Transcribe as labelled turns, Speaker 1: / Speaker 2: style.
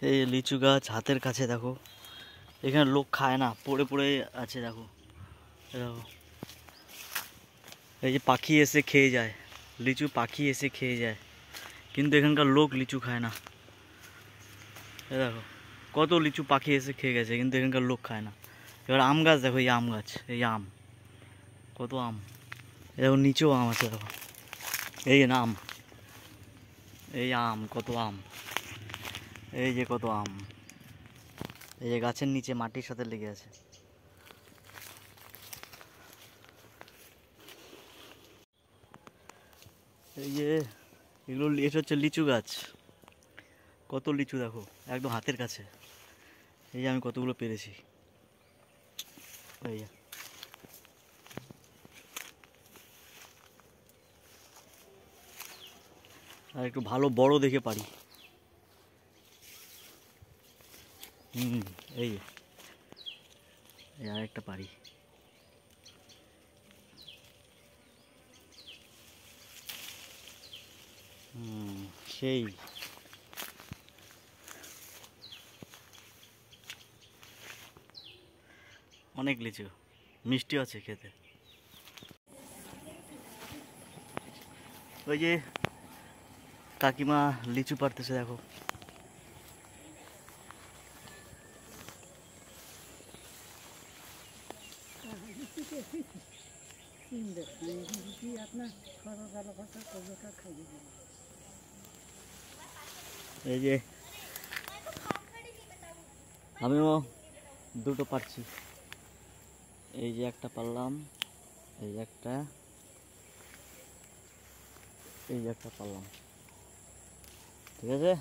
Speaker 1: এই লিচু গাছ হাতের কাছে দেখো, এখানে লোক খায় না, পড়ে পড়ে আছে দেখো। দেখো এই যে পাখি এসে খেয়ে যায়, লিচু পাখি এসে খেয়ে যায়, কিন্তু এখানকার লোক লিচু খায় না। এই দেখো কত লিচু পাখি এসে খেয়ে গেছে, কিন্তু এখানকার লোক খায় না। এবার আম গাছ দেখো, এই আম গাছ, এই আম, কত আম। এই দেখো নিচেও আম আছে দেখো, এই না আম, এই আম, কত আম, এই যে কত আম, এই যে গাছের নিচে মাটির সাথে লেগে আছে। এই যে এগুলো, এটা হচ্ছে লিচু গাছ, কত লিচু দেখো একদম হাতের কাছে। এই যে আমি কতগুলো পেরেছি, এই যে। আর একটু ভালো বড় দেখে পারি। এই যে, এই আর একটা পারি। সেই অনেক লিচু, মিষ্টি আছে খেতে। ওই যে কাকিমা লিচু পাড়তেছে দেখো। এই যে আমিও দুটো পারছি, এই যে একটা পারলাম, এই যে একটা, এই যে একটা পারলাম, ঠিক আছে।